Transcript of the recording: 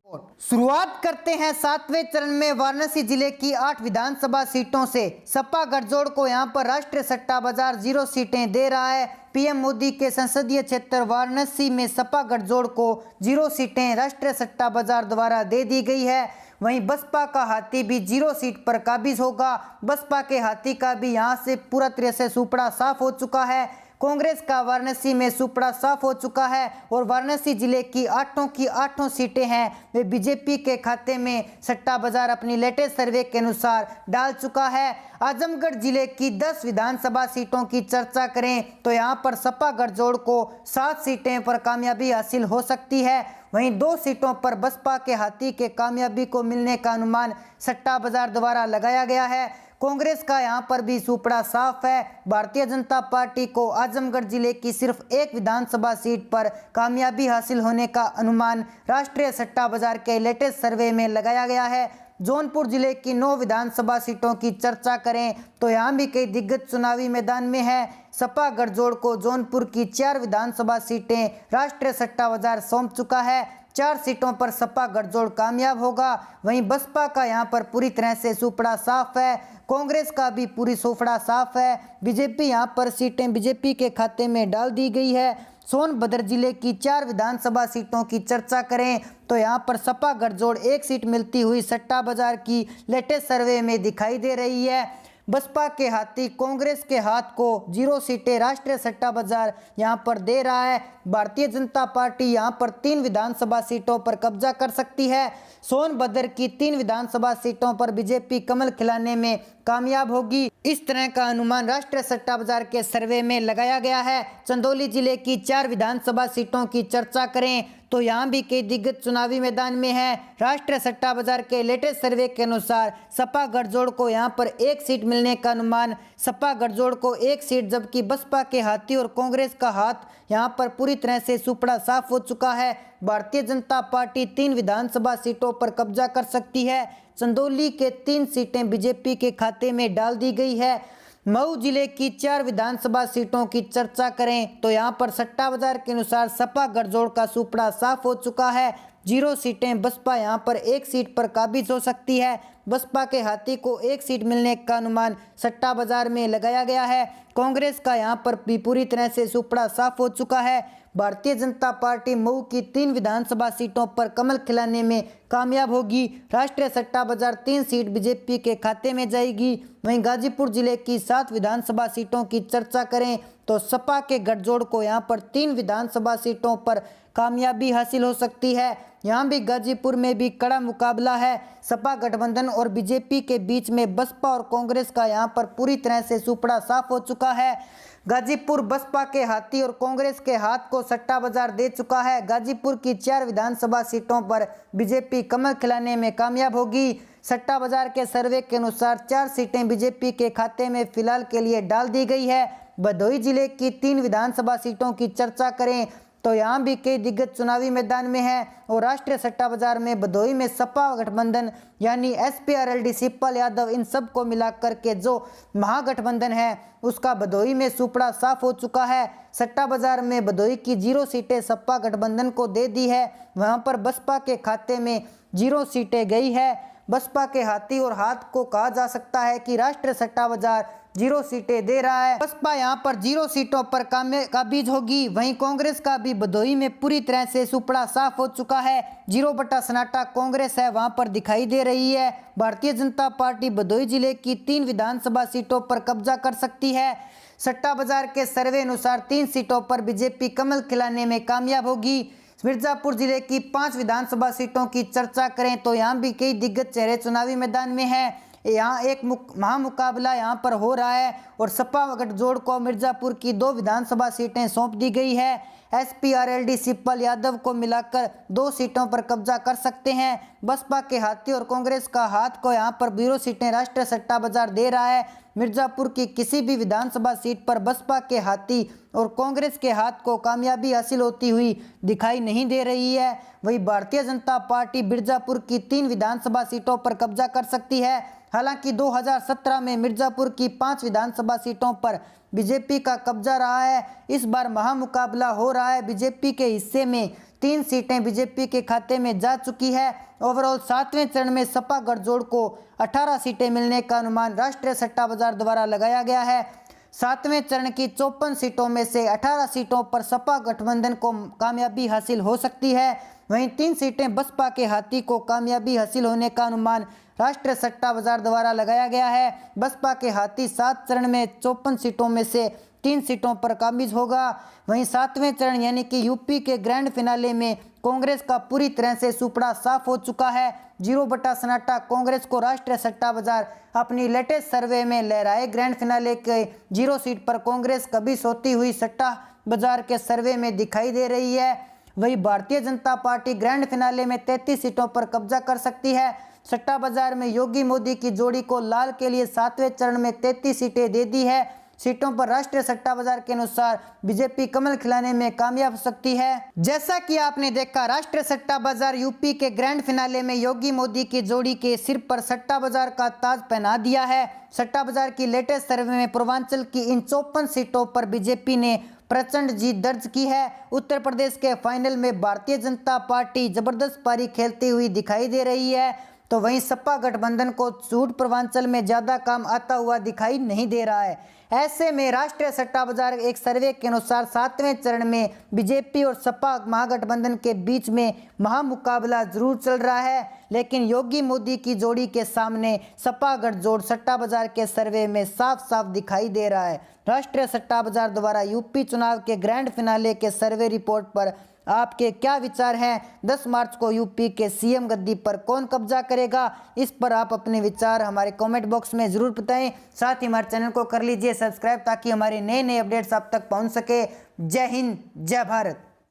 शुरुआत करते हैं 7वें चरण में वाराणसी जिले की 8 विधानसभा सीटों से। सपा गठजोड़ को यहां पर राष्ट्रीय सट्टा बाजार 0 सीटें दे रहा है। पीएम मोदी के संसदीय क्षेत्र वाराणसी में सपा गठजोड़ को 0 सीटें राष्ट्रीय सट्टा बाजार द्वारा दे दी गई है। वहीं बसपा का हाथी भी 0 सीट पर काबिज होगा। बसपा के हाथी का भी यहां से पूरा तरह से सुपड़ा साफ हो चुका है। कांग्रेस का वाराणसी में सुपड़ा साफ हो चुका है और वाराणसी जिले की 8 सीटें हैं वे बीजेपी के खाते में सट्टा बाजार अपनी लेटेस्ट सर्वे के अनुसार डाल चुका है। आजमगढ़ जिले की 10 विधानसभा सीटों की चर्चा करें तो यहां पर सपा गठजोड़ को 7 सीटें पर कामयाबी हासिल हो सकती है। वहीं 2 सीटों पर बसपा के हाथी के कामयाबी को मिलने का अनुमान सट्टा बाजार द्वारा लगाया गया है। कांग्रेस का यहां पर भी सुपड़ा साफ है। भारतीय जनता पार्टी को आजमगढ़ जिले की सिर्फ 1 विधानसभा सीट पर कामयाबी हासिल होने का अनुमान राष्ट्रीय सट्टा बाजार के लेटेस्ट सर्वे में लगाया गया है। जौनपुर जिले की 9 विधानसभा सीटों की चर्चा करें तो यहाँ भी कई दिग्गज चुनावी मैदान में है। सपा गठजोड़ को जौनपुर की 4 विधानसभा सीटें राष्ट्रीय सट्टा बाजार सौंप चुका है। 4 सीटों पर सपा गठजोड़ कामयाब होगा। वहीं बसपा का यहां पर पूरी तरह से सुपड़ा साफ है। कांग्रेस का भी पूरी सुपड़ा साफ है। बीजेपी यहां पर सीटें बीजेपी के खाते में डाल दी गई है। सोनभद्र जिले की 4 विधानसभा सीटों की चर्चा करें तो यहां पर सपा गठजोड़ 1 सीट मिलती हुई सट्टा बाजार की लेटेस्ट सर्वे में दिखाई दे रही है। बसपा के हाथी कांग्रेस के हाथ को 0 सीटें राष्ट्रीय सट्टा बाजार यहां पर दे रहा है। भारतीय जनता पार्टी यहां पर 3 विधानसभा सीटों पर कब्जा कर सकती है। सोनभद्र की 3 विधानसभा सीटों पर बीजेपी कमल खिलाने में कामयाब होगी। इस तरह का अनुमान राष्ट्रीय सट्टा बाजार के सर्वे में लगाया गया है। चंदौली जिले की 4 विधानसभा सीटों की चर्चा करें तो यहाँ भी कई दिग्गज चुनावी मैदान में है। राष्ट्रीय सट्टा बाजार के लेटेस्ट सर्वे के अनुसार सपा गठजोड़ को यहाँ पर 1 सीट मिलने का अनुमान सपा गठजोड़ को 1 सीट, जबकि बसपा के हाथी और कांग्रेस का हाथ यहाँ पर पूरी तरह से सुपड़ा साफ हो चुका है। भारतीय जनता पार्टी 3 विधानसभा सीटों पर कब्जा कर सकती है। चंदौली के 3 सीटें बीजेपी के खाते में डाल दी गई है। मऊ जिले की 4 विधानसभा सीटों की चर्चा करें तो यहां पर सट्टा बाजार के अनुसार सपा गठजोड़ का सुपड़ा साफ हो चुका है। 0 सीटें बसपा यहां पर 1 सीट पर काबिज हो सकती है। बसपा के हाथी को 1 सीट मिलने का अनुमान सट्टा बाजार में लगाया गया है। कांग्रेस का यहां पर भी पूरी तरह से सुपड़ा साफ हो चुका है। भारतीय जनता पार्टी मऊ की 3 विधानसभा सीटों पर कमल खिलाने में कामयाब होगी। राष्ट्रीय सट्टा बाजार 3 सीट बीजेपी के खाते में जाएगी। वहीं गाजीपुर जिले की 7 विधानसभा सीटों की चर्चा करें तो सपा के गठजोड़ को यहां पर 3 विधानसभा सीटों पर कामयाबी हासिल हो सकती है। यहां भी गाजीपुर में भी कड़ा मुकाबला है। सपा गठबंधन और बीजेपी के बीच में बसपा और कांग्रेस का यहां पर पूरी तरह से सुपड़ा साफ हो चुका है। गाजीपुर बसपा के हाथी और कांग्रेस के हाथ को सट्टा बाजार दे चुका है। गाजीपुर की 4 विधानसभा सीटों पर बीजेपी कमल खिलाने में कामयाब होगी। सट्टा बाजार के सर्वे के अनुसार 4 सीटें बीजेपी के खाते में फिलहाल के लिए डाल दी गई है। भदोही जिले की 3 विधानसभा सीटों की चर्चा करें तो यहाँ भी कई दिग्गज चुनावी मैदान में है और राष्ट्रीय सट्टा बाजार में भदोही में सपा गठबंधन यानी SPRLD शिवपाल यादव इन सब को मिलाकर के जो महागठबंधन है उसका भदोही में सुपड़ा साफ हो चुका है। सट्टा बाजार में भदोही की 0 सीटें सपा गठबंधन को दे दी है। वहां पर बसपा के खाते में 0 सीटें गई है। बसपा के हाथी और हाथ को कहा जा सकता है कि राष्ट्रीय सट्टा बाजार 0 सीटें दे रहा है। बसपा यहां पर 0 सीटों पर काबिज होगी। वहीं कांग्रेस का भी भदोही में पूरी तरह से सुपड़ा साफ हो चुका है। 0 बटा सन्नाटा कांग्रेस है वहां पर दिखाई दे रही है। भारतीय जनता पार्टी भदोही जिले की 3 विधानसभा सीटों पर कब्जा कर सकती है। सट्टा बाजार के सर्वे अनुसार 3 सीटों पर बीजेपी कमल खिलाने में कामयाब होगी। मिर्जापुर जिले की 5 विधानसभा सीटों की चर्चा करें तो यहाँ भी कई दिग्गज चेहरे चुनावी मैदान में हैं। यहाँ एक महामुकाबला यहाँ पर हो रहा है और सपा गठजोड़ को मिर्जापुर की 2 विधानसभा सीटें सौंप दी गई है। SPRLD शिवपाल यादव को मिलाकर 2 सीटों पर कब्जा कर सकते हैं। बसपा के हाथी और कांग्रेस का हाथ को यहाँ पर 0 सीटें राष्ट्रीय सट्टा बाजार दे रहा है। मिर्जापुर की किसी भी विधानसभा सीट पर बसपा के हाथी और कांग्रेस के हाथ को कामयाबी हासिल होती हुई दिखाई नहीं दे रही है। वहीं भारतीय जनता पार्टी मिर्जापुर की 3 विधानसभा सीटों पर कब्जा कर सकती है। हालांकि 2017 में मिर्जापुर की 5 विधानसभा सीटों पर बीजेपी का कब्जा रहा है। इस बार महामुकाबला हो रहा है। बीजेपी के हिस्से में 3 सीटें बीजेपी के खाते में जा चुकी है। ओवरऑल 7वें चरण में सपा गठजोड़ को 18 सीटें मिलने का अनुमान राष्ट्रीय सट्टा बाजार द्वारा लगाया गया है। 7वें चरण की 54 सीटों में से 18 सीटों पर सपा गठबंधन को कामयाबी हासिल हो सकती है। वहीं 3 सीटें बसपा के हाथी को कामयाबी हासिल होने का अनुमान राष्ट्रीय सट्टा बाजार द्वारा लगाया गया है। बसपा के हाथी 7 चरण में 54 सीटों में से 3 सीटों पर काबिज होगा। वहीं 7वें चरण यानी कि यूपी के ग्रैंड फिनाले में कांग्रेस का पूरी तरह से सुपड़ा साफ हो चुका है। 0 सन्नाटा कांग्रेस को राष्ट्रीय सट्टा बाजार अपनी लेटेस्ट सर्वे में लहराए। ग्रैंड फिनाले के 0 सीट पर कांग्रेस कभी सोती हुई सट्टा बाजार के सर्वे में दिखाई दे रही है। वही Bharatiya Janata party grand finale में 33 सीटों पर कब्जा कर सकती है। सट्टा बाजार में योगी मोदी की जोड़ी को लाल के लिए 7वें चरण में 33 सीटें दे दी है। सीटों पर राष्ट्रीय सट्टा बाजार के अनुसार बीजेपी कमल खिलाने में कामयाब हो सकती है। जैसा कि आपने देखा, राष्ट्रीय सट्टा बाजार यूपी के ग्रैंड फिनाले में योगी मोदी की जोड़ी के सिर पर सट्टा बाजार का ताज पहना दिया है। सट्टा बाजार की लेटेस्ट सर्वे में पूर्वांचल की इन 54 सीटों पर बीजेपी ने प्रचंड जीत दर्ज की है। उत्तर प्रदेश के फाइनल में भारतीय जनता पार्टी जबरदस्त पारी खेलती हुई दिखाई दे रही है, तो वहीं सपा गठबंधन को सूट पूर्वांचल में ज्यादा काम आता हुआ दिखाई नहीं दे रहा है। ऐसे में राष्ट्रीय सट्टा बाजार एक सर्वे के अनुसार 7वें चरण में बीजेपी और सपा महागठबंधन के बीच में महामुकाबला जरूर चल रहा है, लेकिन योगी मोदी की जोड़ी के सामने सपा गठजोड़ सट्टा बाजार के सर्वे में साफ साफ दिखाई दे रहा है। राष्ट्रीय सट्टा बाजार द्वारा यूपी चुनाव के ग्रैंड फिनाले के सर्वे रिपोर्ट पर आपके क्या विचार हैं? 10 मार्च को यूपी के सीएम गद्दी पर कौन कब्जा करेगा? इस पर आप अपने विचार हमारे कमेंट बॉक्स में ज़रूर बताएं। साथ ही हमारे चैनल को कर लीजिए सब्सक्राइब ताकि हमारे नए अपडेट्स आप तक पहुंच सके। जय हिंद, जय भारत।